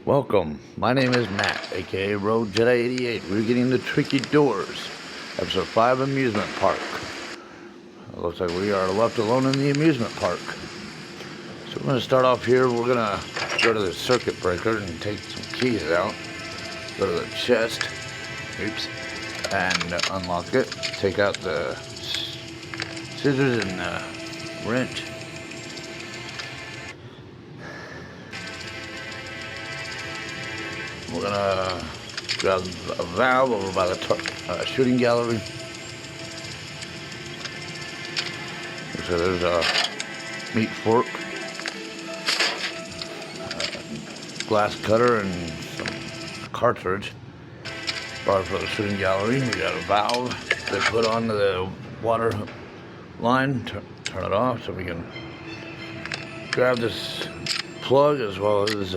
Welcome, my name is Matt, aka Road Jedi 88. We're getting the Tricky Doors, episode 5, Amusement Park. It looks like we are left alone in the amusement park. So we're going to start off here. We're going to go to the circuit breaker and take some keys out. Go to the chest, and unlock it. Take out the scissors and the wrench. We're gonna grab a valve over by the shooting gallery. So there's a meat fork, glass cutter, and some cartridge. Bar for the shooting gallery. We got a valve they put on the water line. Turn it off so we can grab this plug as well as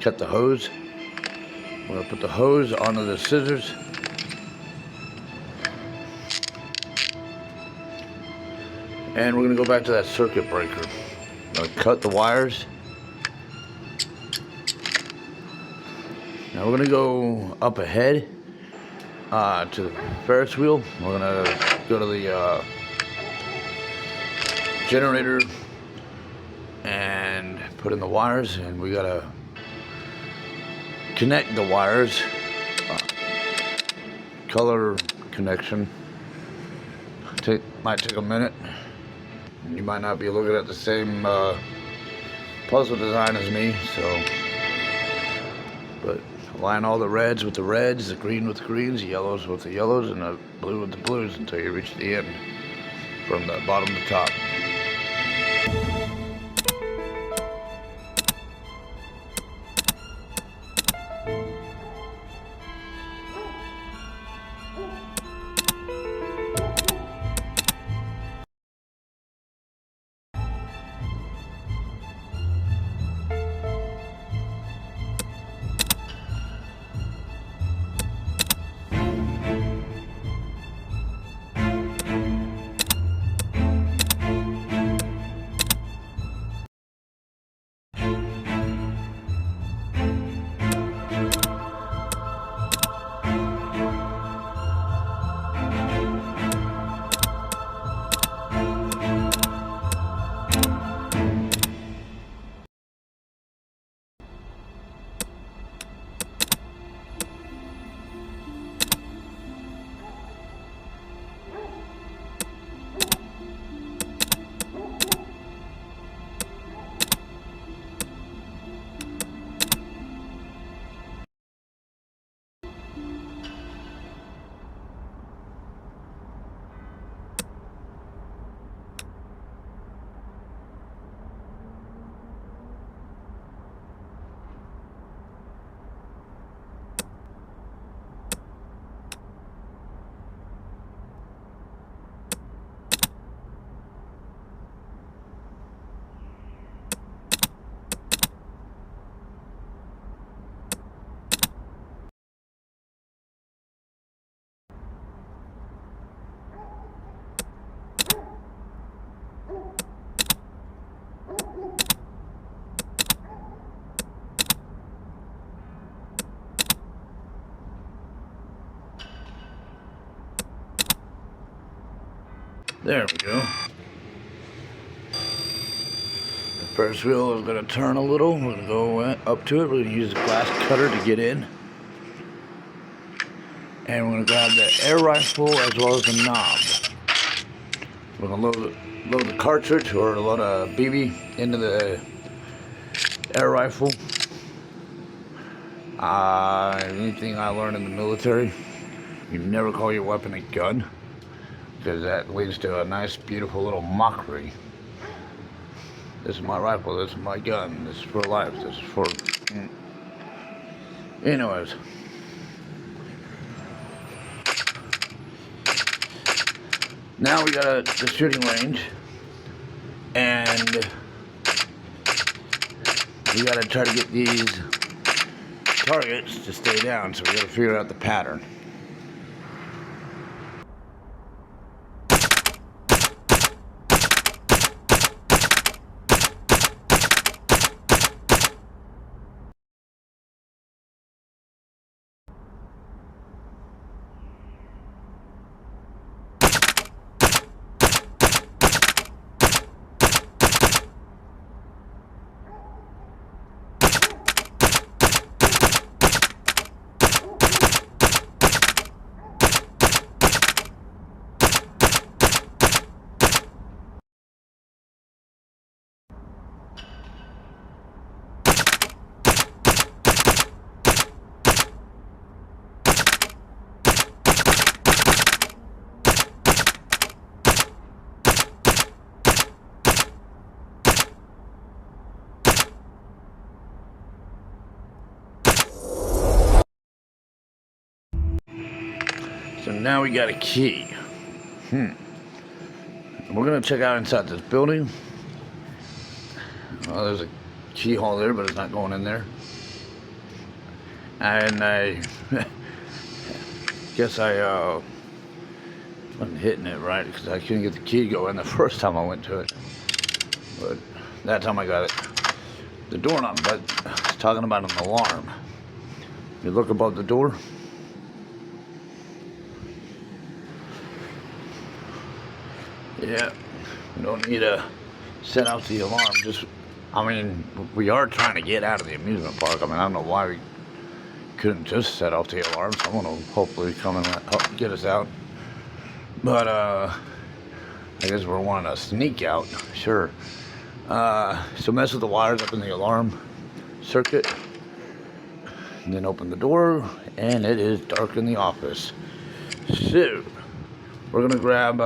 cut the hose. We're going to put the hose onto the scissors. And we're going to go back to that circuit breaker. I'm going to cut the wires. Now we're going to go up ahead to the Ferris wheel. We're going to go to the generator and put in the wires, and we got to connect the wires, color connection. Might take a minute. You might not be looking at the same puzzle design as me, but align all the reds with the reds, the green with the greens, the yellows with the yellows, and the blue with the blues until you reach the end from the bottom to top. There we go. The Ferris wheel is going to turn a little. We're going to go up to it. We're going to use the glass cutter to get in. And we're going to grab the air rifle as well as the knob. We're going to load the cartridge or load a BB into the air rifle. Anything I learned in the military, you never call your weapon a gun, because that leads to a nice, beautiful little mockery. This is my rifle, this is my gun, this is for life, this is for... Anyways. Now we got the shooting range, and we got to try to get these targets to stay down, so we got to figure out the pattern. now we got a key. We're gonna check out inside this building. Well, there's a keyhole there, but it's not going in there. And I guess I wasn't hitting it right because I couldn't get the key to go in the first time I went to it. But that time I got it. The doorknob, but it's talking about an alarm. You look above the door. Yeah, we don't need to set off the alarm. I mean, we are trying to get out of the amusement park. I mean, I don't know why we couldn't just set off the alarm. Someone will hopefully come and help get us out. But, I guess we're wanting to sneak out. Sure. So mess with the wires up in the alarm circuit. And then open the door, and it is dark in the office. So, we're going to grab,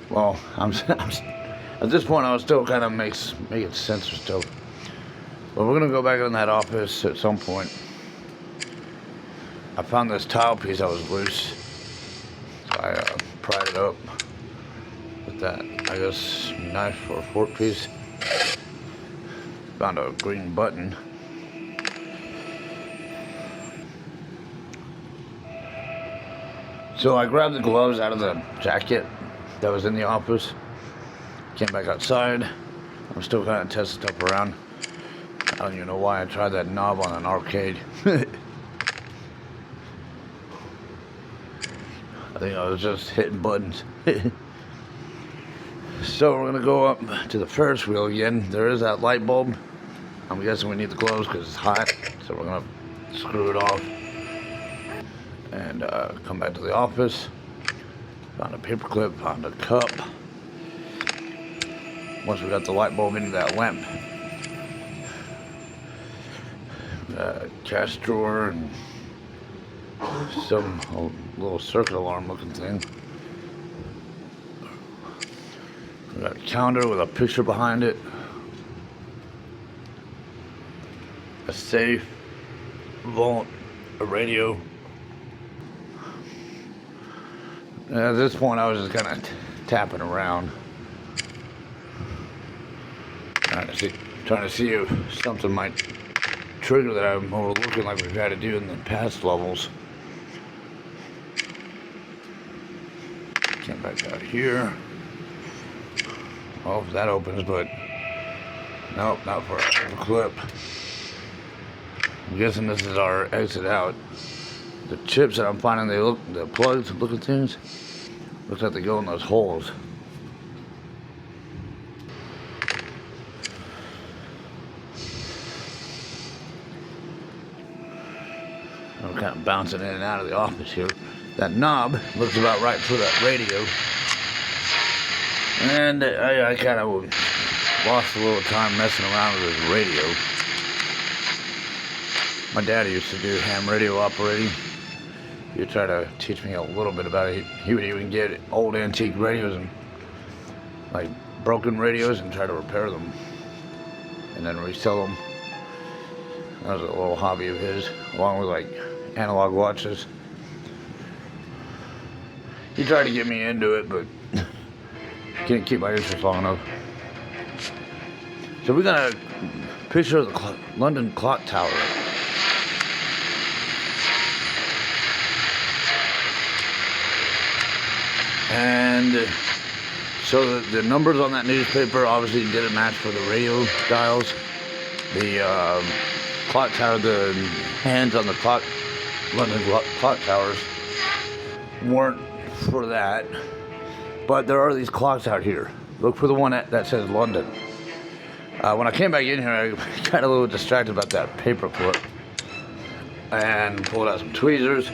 well, at this point I was still kind of making sense still. But we're going to go back in that office at some point. I found this tile piece that was loose. So I pried it up with that, I guess, knife or fork piece. Found a green button. So I grabbed the gloves out of the jacket that was in the office. Came back outside. I'm still kind of testing stuff around. I don't even know why I tried that knob on an arcade. I think I was just hitting buttons. So we're gonna go up to the Ferris wheel again. There is that light bulb. I'm guessing we need the gloves because it's hot. So we're gonna screw it off and come back to the office. Found a paper clip, found a cup. Once we got the light bulb into that lamp, cash drawer and some little circuit alarm looking thing. We got a calendar with a picture behind it. A safe, vault, a radio. At this point, I was just kind of tapping around, trying to see if something might trigger that I'm overlooking, like we've had to do in the past levels. Came back out here. Oh, that opens, but nope, not for a clip. I'm guessing this is our exit out. The chips that I'm finding, the plugs looking things, looks like they go in those holes. I'm kind of bouncing in and out of the office here. That knob looks about right for that radio. And I kind of lost a little time messing around with this radio. My daddy used to do ham radio operating. He would try to teach me a little bit about it. He would even get old antique radios and like broken radios and try to repair them and then resell them. That was a little hobby of his, along with like analog watches. He tried to get me into it, but can't keep my interest long enough. So we got a picture of the London clock tower. And so the numbers on that newspaper obviously didn't match for the radio dials. The clock tower, the hands on the London clock towers weren't for that. But there are these clocks out here. Look for the one that says London. When I came back in here, I got a little distracted about that paper clip and pulled out some tweezers.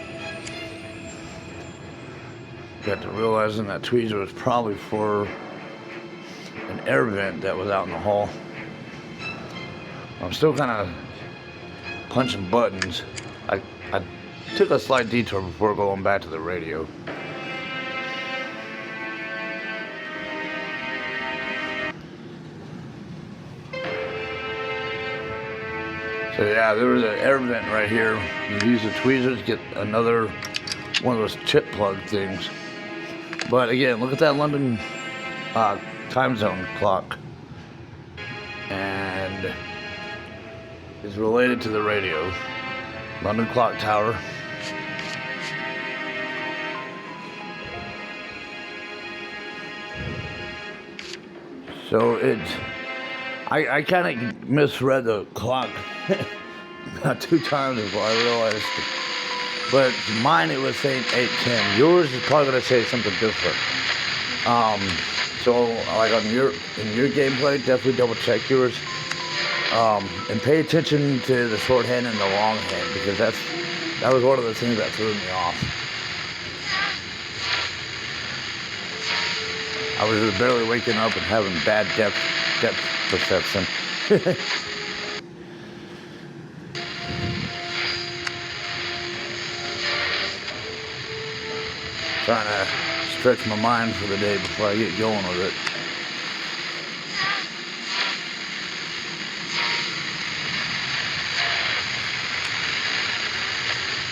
Got to realizing that tweezer was probably for an air vent that was out in the hall. I'm still kind of punching buttons. I took a slight detour before going back to the radio. So yeah, there was an air vent right here. You use the tweezers to get another one of those chip plug things. But again, look at that London time zone clock, and it's related to the radio. London Clock Tower. So I kind of misread the clock about 2 times before I realized it. But mine, it was saying 8:10. Yours is probably going to say something different. So like in your gameplay, definitely double check yours. And pay attention to the shorthand and the longhand, because that was one of the things that threw me off. I was just barely waking up and having bad depth perception. Trying to stretch my mind for the day before I get going with it.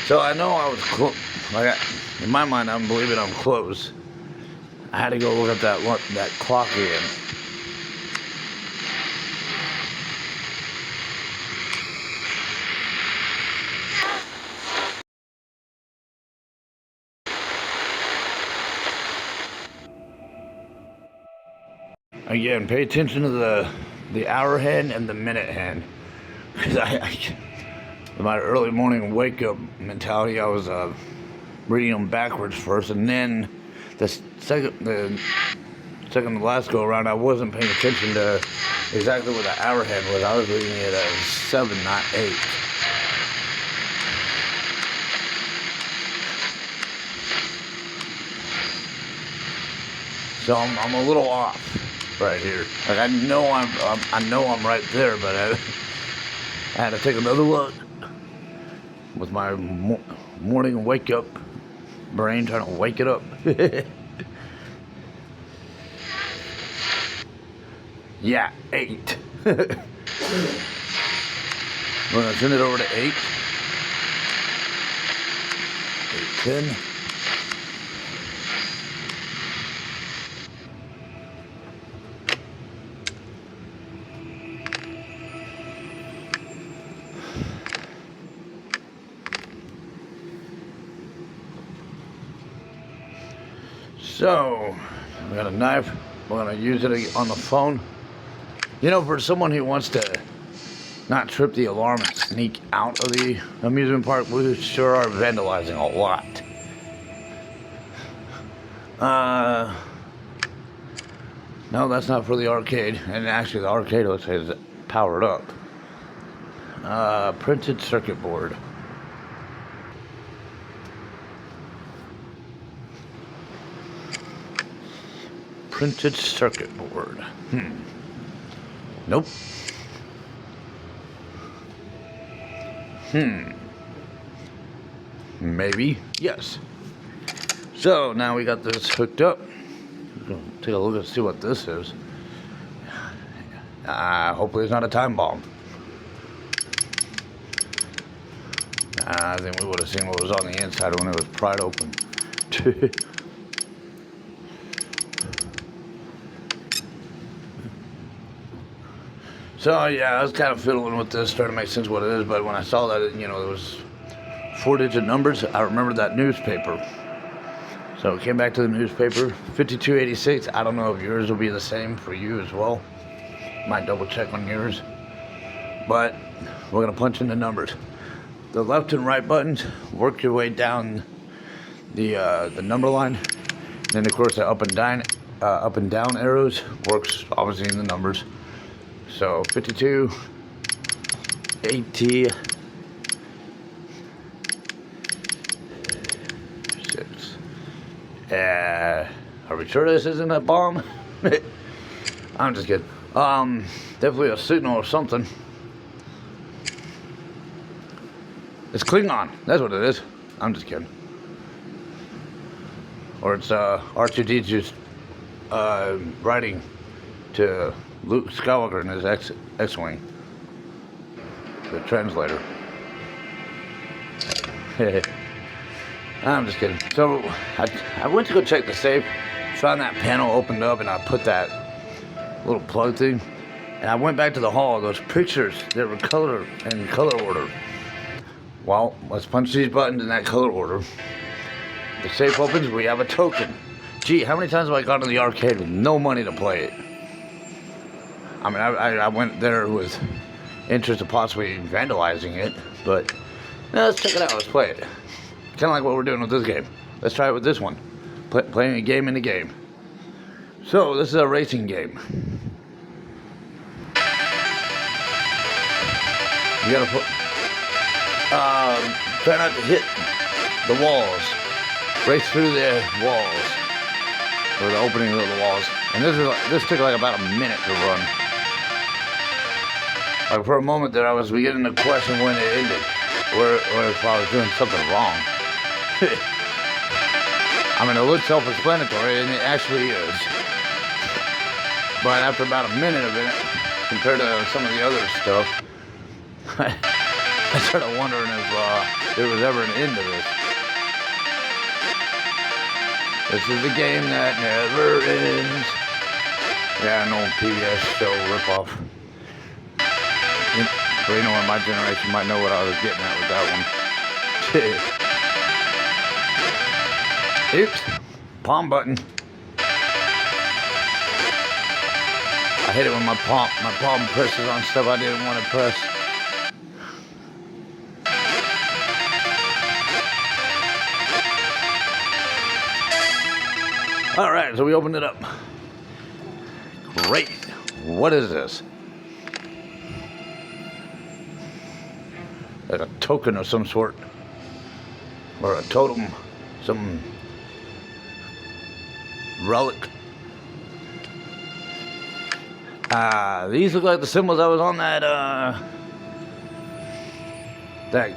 So I know I was close. Like in my mind, I'm believing I'm close. I had to go look at that clock again. Again, pay attention to the hour hand and the minute hand. Because in my early morning wake up mentality, I was reading them backwards first, and then the second to last go around, I wasn't paying attention to exactly what the hour hand was. I was reading it as 7, not 8. So I'm a little off right here. Like I know I'm right there, but I had to take another look with my morning wake up brain, trying to wake it up. Yeah, 8. We're gonna send it over to 8. 8:10. So, we got a knife. We're going to use it on the phone. You know, for someone who wants to not trip the alarm and sneak out of the amusement park, we sure are vandalizing a lot. No, that's not for the arcade. And actually, the arcade looks like it's powered up. Printed circuit board. Printed circuit board. Nope. Maybe. Yes. So now we got this hooked up. We're gonna take a look and see what this is. Hopefully it's not a time bomb. I think we would have seen what was on the inside when it was pried open. So yeah, I was kind of fiddling with this, trying to make sense of what it is, but when I saw that, there was 4-digit numbers, I remembered that newspaper. So came back to the newspaper, 5286. I don't know if yours will be the same for you as well. Might double check on yours. But we're gonna punch in the numbers. The left and right buttons, work your way down the number line. Then of course the up and down arrows works obviously in the numbers. So 52, 80, 6. Are we sure this isn't a bomb? I'm just kidding. Definitely a signal or something. It's Klingon. That's what it is. I'm just kidding. Or it's R2D2's writing to Luke Skywalker in his X-Wing. The translator. I'm just kidding. So I went to go check the safe, found that panel opened up, and I put that little plug thing. And I went back to the hall. Those pictures that were in color order. Well, let's punch these buttons in that color order. The safe opens. We have a token. Gee, how many times have I gone to the arcade with no money to play it? I mean, I went there with interest of possibly vandalizing it, but let's check it out. Let's play it. Kind of like what we're doing with this game. Let's try it with this one. Playing a game in a game. So, this is a racing game. You gotta try not to hit the walls. Race through the walls. Or the opening of the walls. And this took like about a minute to run. Like for a moment there I was beginning to question when it ended. Or if I was doing something wrong. I mean, it looks self-explanatory, and it actually is. But after about a minute of it, compared to some of the other stuff, I started wondering if there was ever an end to this. This is a game that never ends. Yeah, an old PBS show ripoff. So you know, in my generation might know what I was getting at with that one. Oops, palm button. I hate it when my palm presses on stuff I didn't want to press. All right, so we opened it up. Great. What is this? Like a token of some sort, or a totem, some relic. These look like the symbols I was on that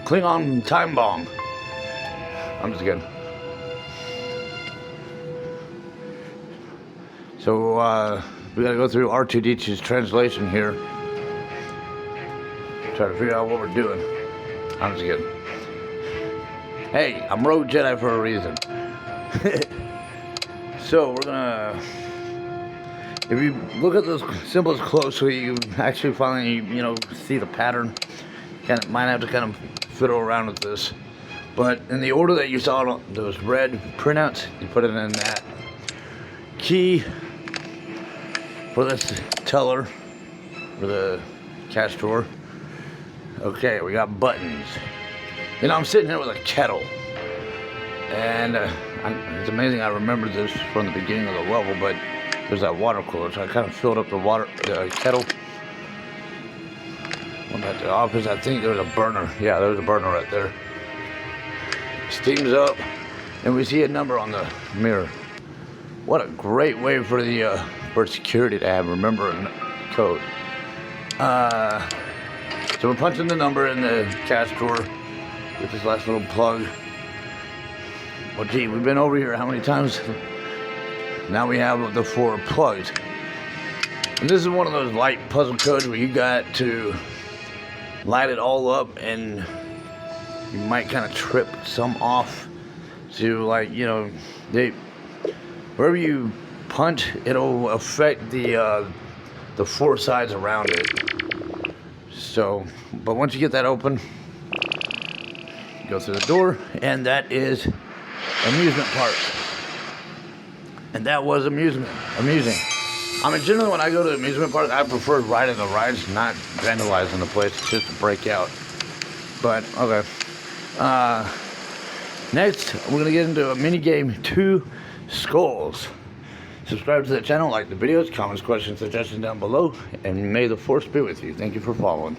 Klingon time bomb. I'm just kidding. So we gotta go through R2-D2's translation here. Try to figure out what we're doing. I'm just kidding. Hey, I'm Rogue Jedi for a reason. So we're gonna, if you look at those symbols closely, you actually finally, see the pattern. Might have to kind of fiddle around with this. But in the order that you saw those red printouts, you put it in that key for this teller, for the cash drawer. Okay, we got buttons. I'm sitting here with a kettle. And it's amazing I remember this from the beginning of the level, but there's that water cooler, so I kind of filled up the kettle. Went back to the office, I think there was a burner. Yeah, there was a burner right there. Steams up, and we see a number on the mirror. What a great way for the for security to have remembering code. So we're punching the number in the cash drawer with this last little plug. Well, gee, we've been over here how many times? Now we have the 4 plugs. And this is one of those light puzzle codes where you got to light it all up, and you might kind of trip some off. So, wherever you punch, it'll affect the 4 sides around it. So, but once you get that open, you go through the door, and that is amusement park. And that was amusing. I mean, generally when I go to the amusement park, I prefer riding the rides, not vandalizing the place, just to break out. But, okay. Next, we're going to get into a mini game, 2 Skulls. Subscribe to the channel, like the videos, comments, questions, suggestions down below, and may the force be with you. Thank you for following.